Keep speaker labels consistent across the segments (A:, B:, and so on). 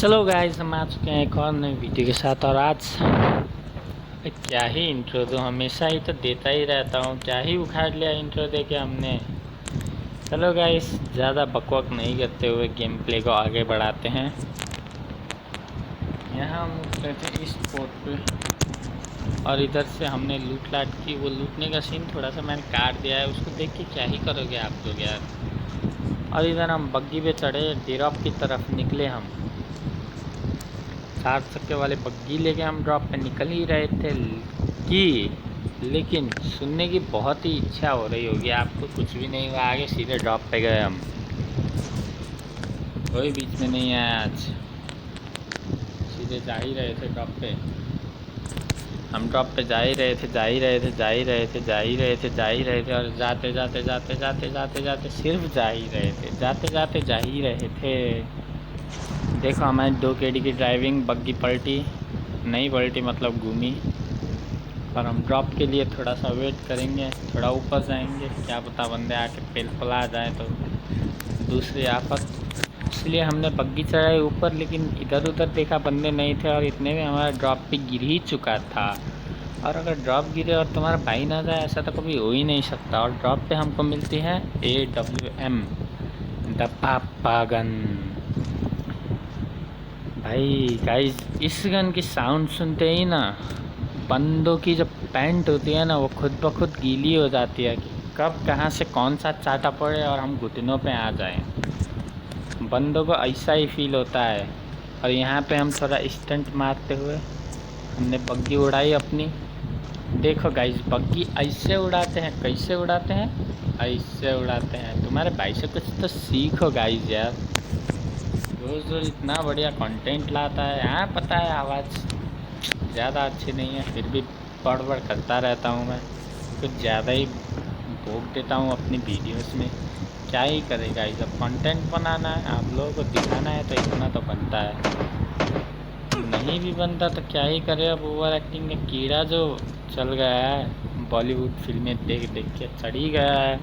A: चलो गाइस, हम आ चुके हैं एक और नई वीडियो के साथ। और आज क्या ही इंट्रो दूँ, हमेशा ही तो देता ही रहता हूँ। क्या ही उखाड़ लिया इंट्रो दे के हमने। चलो गाइस, ज़्यादा बकवाक नहीं करते हुए गेम प्ले को आगे बढ़ाते हैं। यहाँ हम उतरे थे इस पोर्ट पे और इधर से हमने लूट लाट की। वो लूटने का सीन थोड़ा सा मैंने काट दिया है, उसको देख के क्या ही करोगे आप लोग यार। और इधर हम बग्गी पे चढ़े, ड्रॉप की तरफ निकले। हम 4 चक्के वाले बग्गी लेके हम ड्रॉप पे निकल ही रहे थे लेकिन सुनने की बहुत ही इच्छा हो रही होगी आपको। कुछ भी नहीं हुआ, आगे सीधे ड्रॉप पे गए हम। कोई बीच में नहीं आया आज, सीधे जा ही रहे थे ड्रॉप पे। हम ड्रॉप पे जा ही रहे थे और जाते जाते सिर्फ जा ही रहे थे, जाते जा ही रहे थे। देखो हमारी 2 केडी की ड्राइविंग, बग्गी पलटी नहीं पलटी मतलब घूमी। और हम ड्रॉप के लिए थोड़ा सा वेट करेंगे, थोड़ा ऊपर जाएंगे, क्या पता बंदे आके पेल पला जाए तो दूसरी आफत। इसलिए हमने बग्गी चढ़ाई ऊपर, लेकिन इधर उधर देखा बंदे नहीं थे और इतने में हमारा ड्रॉप पे गिर ही चुका था। और अगर ड्रॉप गिरे और तुम्हारा भाई ना जाए, ऐसा तो कभी हो ही नहीं सकता। और ड्रॉप पे हमको मिलती है AWM द पापा गन। भाई गाइस, इस गन की साउंड सुनते ही ना बंदों की जो पैंट होती है ना, वो खुद ब खुद गीली हो जाती है कि कब कहाँ से कौन सा चाटा पड़े और हम घुटनों पे आ जाएं। बंदों को ऐसा ही फील होता है। और यहाँ पे हम थोड़ा स्टंट मारते हुए हमने बग्गी उड़ाई अपनी। देखो गाइस, बग्गी ऐसे उड़ाते हैं, कैसे उड़ाते हैं, ऐसे उड़ाते हैं। तुम्हारे भाई से कुछ तो सीखो गाइस यार। रोज़ रोज़ इतना बढ़िया कंटेंट लाता है। हाँ पता है आवाज़ ज़्यादा अच्छी नहीं है, फिर भी बड़ करता रहता हूँ मैं। कुछ ज़्यादा ही भोग देता हूँ अपनी वीडियोस में। क्या ही करेगा, ये सब कंटेंट बनाना है, आप लोगों को दिखाना है तो इतना तो बनता है। नहीं भी बनता तो क्या ही करे। अब ओवर एक्टिंग में कीड़ा जो चल गया है, बॉलीवुड फिल्में देख देख के चढ़ ही गया है,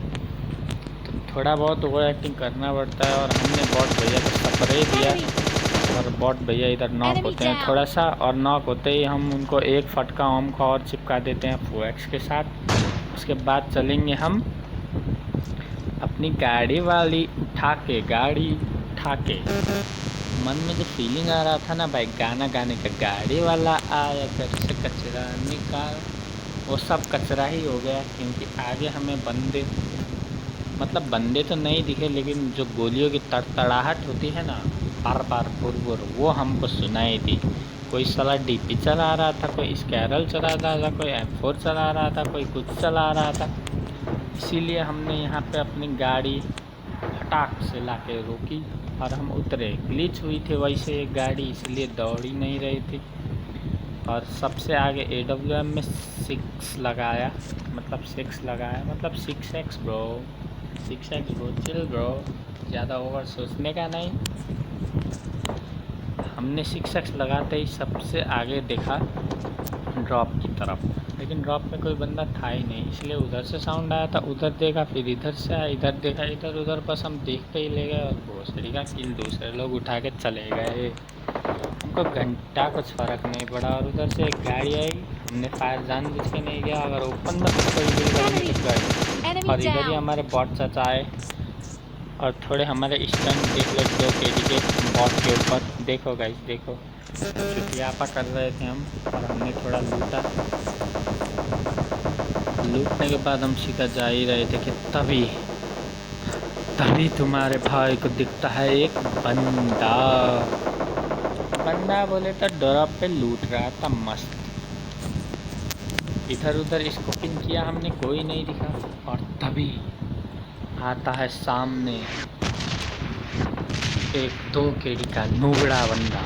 A: तो थोड़ा बहुत ओवर एक्टिंग करना पड़ता है। और हमने बॉट भैया को स्प्रे दिया और बॉट भैया इधर नॉक होते हैं थोड़ा सा, और नॉक होते ही हम उनको एक फटका ओम का और चिपका देते हैं फोएक्स के साथ। उसके बाद चलेंगे हम अपनी गाड़ी वाली उठा के, गाड़ी उठा के। मन में जो फीलिंग आ रहा था ना भाई गाना गाने का, गाड़ी वाला आया घर से कचरा निकाल, वो सब कचरा ही हो गया। क्योंकि आगे हमें बंदे, मतलब बंदे तो नहीं दिखे, लेकिन जो गोलियों की तड़तड़ाहट होती है ना बार बार पुर, वो हमको सुनाई दी। कोई साला DP चला रहा था, कोई स्कैरल चला रहा था, कोई M4 चला रहा था, कोई कुछ चला रहा था। इसीलिए हमने यहाँ पे अपनी गाड़ी फटाक से ला के रोकी और हम उतरे। ग्लिच हुई थी वैसे एक गाड़ी, इसलिए दौड़ ही नहीं रही थी। और सबसे आगे AWM में 6 लगाया, मतलब 6x bro, 6x bro, chill bro, ज़्यादा ओवर सोचने का नहीं। हमने 6x लगाते ही सबसे आगे देखा ड्रॉप की तरफ, लेकिन ड्रॉप में कोई बंदा था ही नहीं। इसलिए उधर से साउंड आया था, उधर देखा, फिर इधर से आया, इधर देखा, इधर उधर, बस हम देखते ही ले गए और भोसड़ी का किल दूसरे लोग उठा के चले गए। हमको घंटा कुछ फ़र्क नहीं पड़ा। और उधर से एक गाड़ी आई, हमने फायर जानबूझ के नहीं किया, अगर ओपन में कुछ कोई किल करेंगे तो गए। और इधर ही हमारे बॉट चाचा आए और थोड़े हमारे स्टंट देख लो 2 KD के बॉट के ऊपर। देखो गाइस, देखो चुटियापा कर रहे थे हम और हमने थोड़ा लूटा। लूटने के बाद हम सीधा जा ही रहे थे कि तभी तुम्हारे भाई को दिखता है एक बंदा बोले तो ड्रॉप पे लूट रहा था मस्त। इधर उधर स्कोपिंग किया हमने, कोई नहीं दिखा। और तभी आता है सामने एक 2 KD का नूबड़ा बंदा।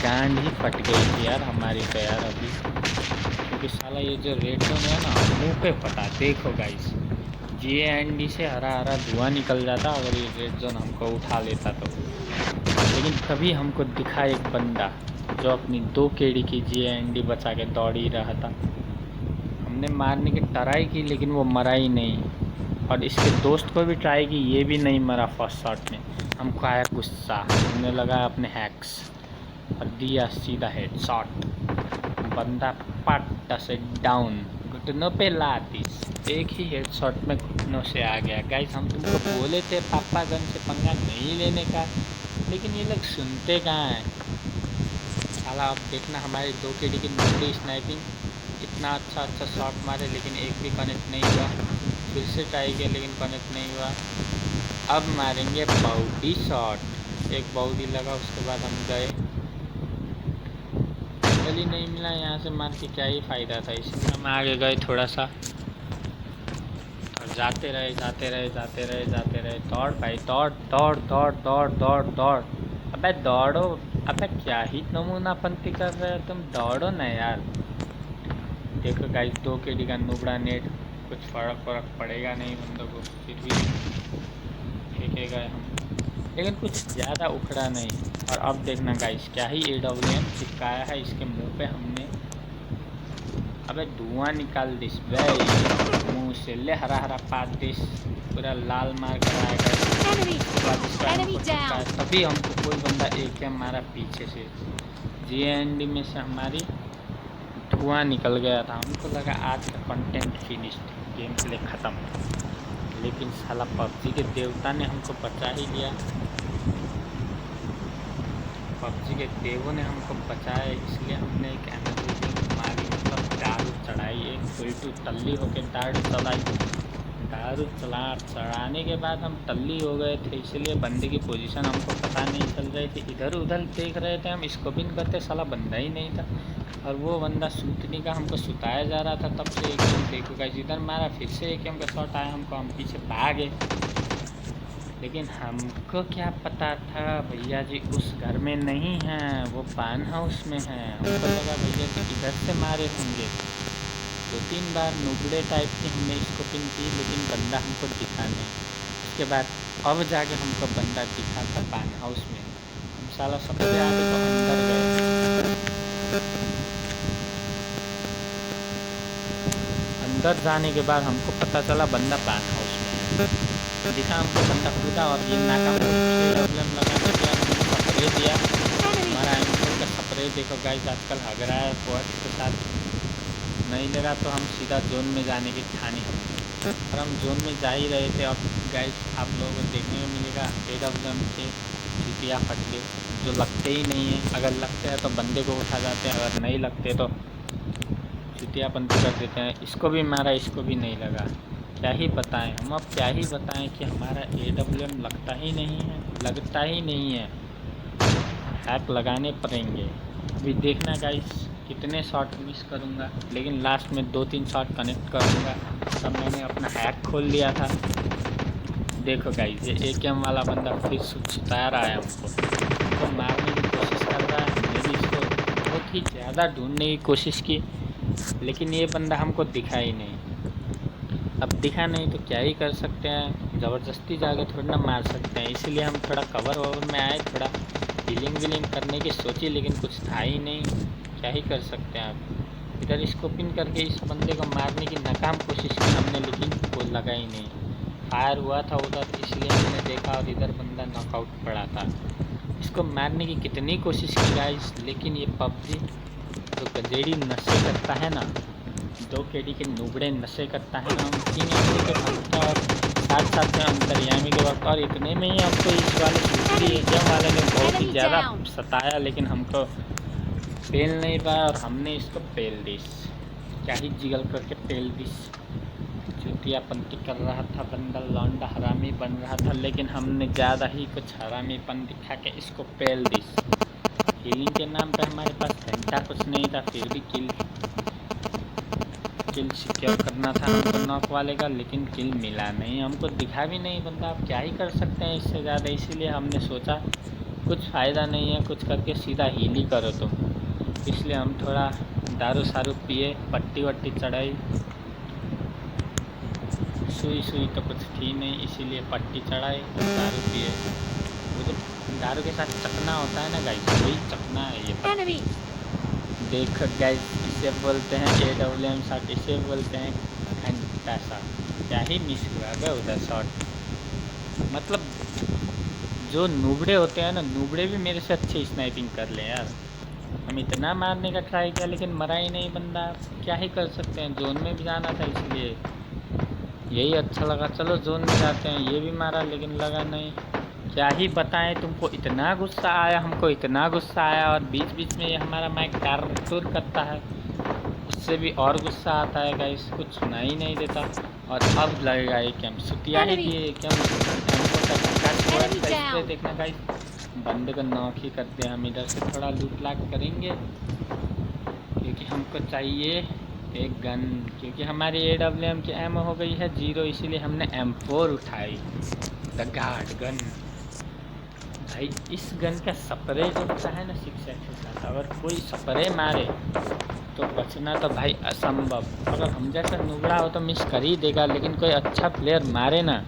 A: गांड ही फट गई थी यार हमारी तो यार अभी, क्योंकि साला ये जो रेड जोन है ना मुँह पे फटा। देखो गाइस, GND से हरा हरा धुआं निकल जाता अगर ये रेड जोन हमको उठा लेता तो। लेकिन तभी हमको दिखा एक बंदा जो अपनी 2 KD की GND बचा के दौड़ ही रहा था। हमने मारने की ट्राई की, लेकिन वो मरा ही नहीं। और इसके दोस्त को भी ट्राई की, ये भी नहीं मरा फर्स्ट शॉट में। हमको आया गुस्सा, हमने लगा अपने हैक्स और दिया सीधा हेड शॉट। बंदा पट से डाउन, घुटनों पे लातीस, एक ही हेड शॉट में घुटनों से आ गया। गाइस हम तुमको बोले थे पापा गन से पंगा नहीं लेने का, लेकिन ये लोग सुनते कहाँ हैं साला। अब देखना हमारे 2 KD की नकली स्नाइपिंग, इतना अच्छा शॉट मारे लेकिन एक भी कनेक्ट नहीं हुआ। फिर से ट्राई किया लेकिन कनेक्ट नहीं हुआ। अब मारेंगे बाउडी शॉट, एक बाउडी लगा, उसके बाद हम गए, एंगल ही नहीं मिला, यहाँ से मार के क्या ही फ़ायदा था, इसलिए हम आगे गए थोड़ा सा और जाते रहे। दौड़ भाई दौड़। अबे दौड़ो, अबे क्या ही नमूनापंती कर रहे हो तुम, दौड़ो ना यार। देखो गाइस 2 KD का नुबड़ा नेट, कुछ फर्क पड़ेगा नहीं बंदों को, फिर भी फेंकेगा हम, लेकिन कुछ ज़्यादा उखड़ा नहीं। और अब देखना गाइस क्या ही AWM चिपकाया है इसके मुंह पे हमने। अबे धुआं निकाल दिस भाई मुंह से, ले हरा पात दिस, पूरा लाल मार कर आएगा। तभी हमको कोई बंदा AKM मारा पीछे से, GND में से हमारी धुआं निकल गया था। हमको लगा आज का कंटेंट फिनिश्ड, गेम प्ले ख़त्म, लेकिन साला PUBG के देवता ने हमको बचा ही लिया। PUBG के देवों ने हमको बचाया, इसलिए हमने एक एनर्जी मारी, मतलब दारू चढ़ाई, एक उल्टू टल्ली होकर दारू चढ़ाने के बाद हम टल्ली हो गए थे, इसलिए बंदे की पोजीशन हमको पता नहीं चल रही थी। इधर उधर देख रहे थे हम, इसको भी नहीं करते, साला बंदा ही नहीं था। और वो बंदा सूतने का हमको सुताया जा रहा था, तब से एकदम देखो गाइस इधर मारा, फिर से AKM का शॉट आया हमको, हम पीछे भागे। लेकिन हमको क्या पता था भैया जी उस घर में नहीं हैं, वो पान हाउस में हैं। हमको लगा भैया जी इधर से मारे होंगे। 2-3 बार नुबड़े टाइप की हमने स्कोपिंग की, लेकिन बंदा हमको दिखा नहीं। उसके बाद अब जाके हमको बंदा दिखा था पान हाउस में। हम साला सबसे आगे तो अंदर गए, अंदर जाने के बाद हमको पता चला बंदा पान हाउस में दिखा। हमको बंदा कूदा और ये नाकाम लगा स्प्रे दिया। हमारा एंकर का स्प्रे देखो गाइस आजकल हग रहा है वर्ड्स के साथ, नहीं लगा तो हम सीधा जोन में जाने की ठानी, और हम जोन में जा ही रहे थे। अब गाइस आप लोगों को देखने में मिलेगा AWM के चुतिया फटके, जो लगते ही नहीं है। अगर लगते हैं तो बंदे को उठा जाते हैं, अगर नहीं लगते तो चुतियापंती कर देते हैं। इसको भी मारा, इसको भी नहीं लगा। क्या ही बताएं हम, अब क्या ही बताएं कि हमारा AWM लगता ही नहीं है। हैक लगाने पड़ेंगे। अभी देखना गाइस कितने शॉट मिस करूँगा, लेकिन लास्ट में 2-3 शॉट कनेक्ट करूँगा। तब मैंने अपना हैक खोल लिया था। देखो गाइस ये AKM वाला बंदा फिर सुता रहा है हमको मारने की कोशिश कर रहा है। हमने भी इसको बहुत ही ज़्यादा ढूंढने की कोशिश की, लेकिन ये बंदा हमको दिखा ही नहीं। अब दिखा नहीं तो क्या ही कर सकते हैं, ज़बरदस्ती जाके थोड़ा ना मार सकते हैं। इसीलिए हम थोड़ा कवर ववर में आए, थोड़ा हीलिंग करने की सोची, लेकिन कुछ था ही नहीं। क्या ही कर सकते हैं आप। इधर स्कोपिंग करके इस बंदे को मारने की नाकाम कोशिश की हमने, लेकिन वो लगा ही नहीं। फायर हुआ था उधर, इसलिए हमने देखा और इधर बंदा नॉकआउट पड़ा था। इसको मारने की कितनी कोशिश की गाइस, लेकिन ये PUBG जो गंजेड़ी नशे करता है ना, 2 KD के नुबड़े नशे करता है ना, उनकी के भक्ता और साथ में अंतर्यामी के वक्त। और इतने में ही हमको इस वाले दूसरी AKM वाले ने बहुत ही ज़्यादा सताया, लेकिन हमको पेल नहीं पाया और हमने इसको पेल दिस। क्या ही जिगल करके पेल दिस। चुतियापंती कर रहा था बंदा, लौंडा हरामी बन रहा था, लेकिन हमने ज़्यादा ही कुछ हरामीपन दिखा के इसको पेल दिस। हीलिंग के नाम पे हमारे पास घंटा कुछ नहीं था, फिर भी किल सिक्योर करना था हमको नॉक वाले का, लेकिन किल मिला नहीं। हमको दिखा भी नहीं बंदा, आप क्या ही कर सकते हैं इससे ज़्यादा। इसीलिए हमने सोचा कुछ फ़ायदा नहीं है कुछ करके, सीधा हील ही करो तुम। इसलिए हम थोड़ा दारू सारू पिए, पट्टी वट्टी चढ़ाई, सुई तो कुछ थी नहीं, इसीलिए पट्टी चढ़ाई और दारू पिए। वो जो दारू के साथ चखना होता है ना गाइस, वही चखना है ये। देख गाइस इसे बोलते हैं AWM शॉट, इसे बोलते हैं घंटा शॉट। क्या ही मिस हुआ बे उधर शॉट। मतलब जो नूबड़े होते हैं ना, नूबड़े भी मेरे से अच्छे स्नाइपिंग कर ले यार। हम इतना मारने का ट्राई किया लेकिन मरा ही नहीं बंदा। क्या ही कर सकते हैं, जोन में भी जाना था इसलिए यही अच्छा लगा, चलो जोन में जाते हैं। ये भी मारा लेकिन लगा नहीं। क्या ही बताएं तुमको, इतना गुस्सा आया हमको, इतना गुस्सा आया। और बीच बीच में ये हमारा माइक टार करता है, उससे भी और गुस्सा आता है गाइस, कुछ सुना ही नहीं देता। और अब लगेगा ये क्या सुतिया ही दिए क्या, हमको का धक्का छोड़ा था इस पर। देखना गाइस बंदे को नॉक ही करते हैं। हम इधर से थोड़ा लूट लाट करेंगे क्योंकि हमको चाहिए एक गन, क्योंकि हमारी AWM की एमओ हो गई है 0, इसीलिए हमने M4 उठाई, द गार्ड गन। भाई इस गन का स्प्रे जो होता है ना 6x के साथ, अगर कोई स्प्रे मारे तो बचना तो भाई असंभव। अगर हम जैसा नुबड़ा हो तो मिस कर ही देगा, लेकिन कोई अच्छा प्लेयर मारे ना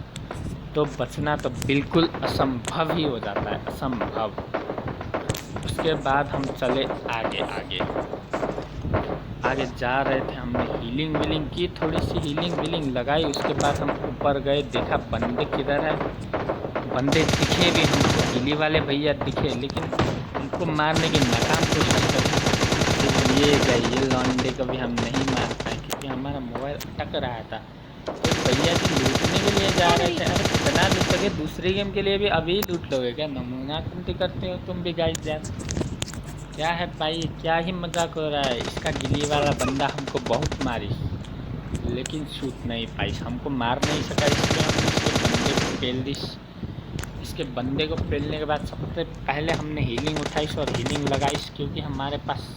A: तो बचना तो बिल्कुल असंभव ही हो जाता है, असंभव। उसके बाद हम चले आगे आगे आगे जा रहे थे। हमने हीलिंग वीलिंग की, थोड़ी सी हीलिंग वीलिंग लगाई। उसके बाद हम ऊपर गए, देखा बंदे किधर है। बंदे दिखे भी हमको, गिली वाले भैया दिखे, लेकिन उनको मारने की नाकाम कोशिश करी। लेकिन ये गए, ये लॉन्डे को भी हम नहीं मार पाए क्योंकि हमारा मोबाइल अटक रहा था। तो भैया जी लूटने के लिए जा रहे थे। अरे कितना लूटोगे, दूसरी गेम के लिए भी अभी लूट लोगे क्या? नमूना तुम करते हो तुम भी गाइस यार। क्या है भाई, क्या ही मजाक हो रहा है। इसका गिली वाला बंदा हमको बहुत मारी लेकिन शूट नहीं पाई, हमको मार नहीं सका, इसलिए हमने इसके बंदे को पेल दी। इसके बंदे को पेलने के बाद सबसे पहले हमने हीलिंग उठाई और हीलिंग लगाई, क्योंकि हमारे पास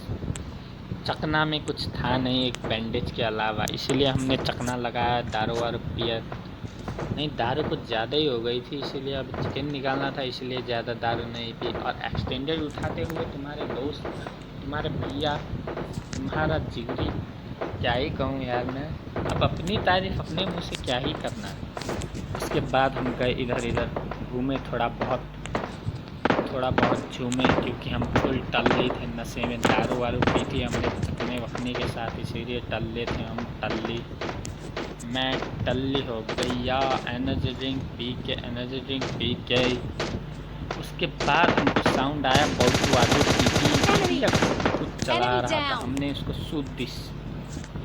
A: चकना में कुछ था नहीं एक बैंडेज के अलावा, इसीलिए हमने चकना लगाया। दारू वारू पिया नहीं, दारू कुछ ज़्यादा ही हो गई थी, इसीलिए अब चिकन निकालना था, इसलिए ज़्यादा दारू नहीं पी। और एक्सटेंडेड उठाते हुए तुम्हारे दोस्त, तुम्हारे भैया, तुम्हारा जिगरी, क्या ही कहूँ यार मैं, अब अपनी तारीफ अपने मुँह से क्या ही करना है। उसके बाद हम गए इधर इधर घूमे, थोड़ा बहुत झूमे, क्योंकि हम फुल टल्ले थे, नशे में दारू वारू पी थी हमने चकने वकने के साथ, इसीलिए टल्ले थे हम। मैं टल्ली हो गया, एनर्जी ड्रिंक पी के। उसके बाद हमको साउंड आया बहुत वादू की कुछ चला रहा था, हमने इसको सूद दी।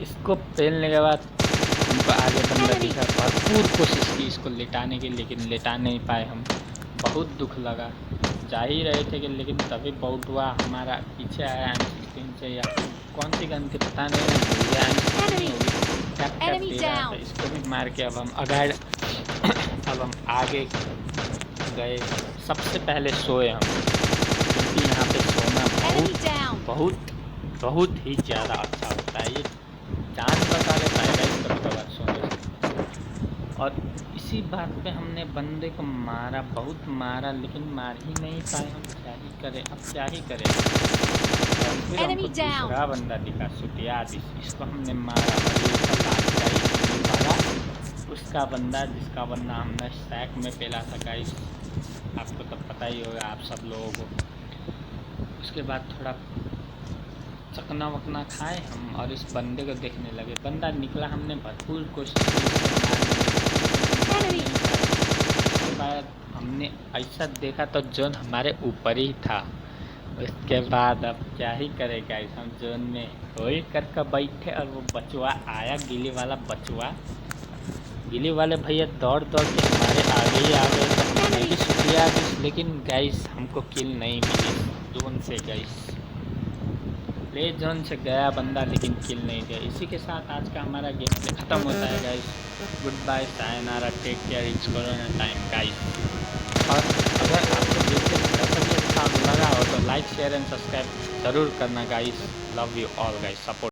A: इसको पेलने के बाद हमको आगे बंदा दिखा, भरपूर कोशिश की इसको लेटाने की, लेकिन लेटा नहीं पाए हम। बहुत दुख लगा, जा ही रहे थे कि लेकिन तभी बहुत हुआ हमारा पीछे आया M16 से, या कौन सी गन थी पता नहीं, भूल गया। इसको भी मार के अब हम आगे गए। सबसे पहले सोए हम, क्योंकि यहाँ पे सोना बहुत ही ज़्यादा अच्छा होता है। ये जान बचा लेता है गाइस कभी कभार सोने से। और इसी बात पे हमने बंदे को मारा, बहुत मारा, लेकिन मार ही नहीं पाए हम। क्या ही करें, अब क्या ही करें। और फिर हमको दूसरा बंदा दिखा, सुतिया, इसको हमने मारा। उसका बंदा, जिसका बंदा हमने स्टैक में पेला था गाइस, आपको तो पता ही होगा आप सब लोगों को। उसके बाद थोड़ा चकना वकना खाए हम और इस बंदे को देखने लगे। बंदा निकला, हमने भरपूर कोशिश की मारने। उसके बाद हमने ऐसा देखा तो जोन हमारे ऊपर ही था। उसके बाद अब क्या ही करेगा, इस हम जोन में होई करके बैठे और वो बचवा आया, गिली वाला बचवा। गिली वाले भैया दौड़ के हमारे आगे ही आ गए, तो हमने भी शुक्रिया दी, लेकिन गाइस हमको किल नहीं मिली जोन से। गाइस प्ले जोन से गया बंदा लेकिन किल नहीं दिया। इसी के साथ आज का हमारा गेम प्ले ख़त्म होता है guys. Good bye, sayonara, take care, it's corona time guys. और अगर आपको वीडियो अच्छा लगा हो तो लाइक शेयर एंड सब्सक्राइब ज़रूर करना guys. Love you all guys, support.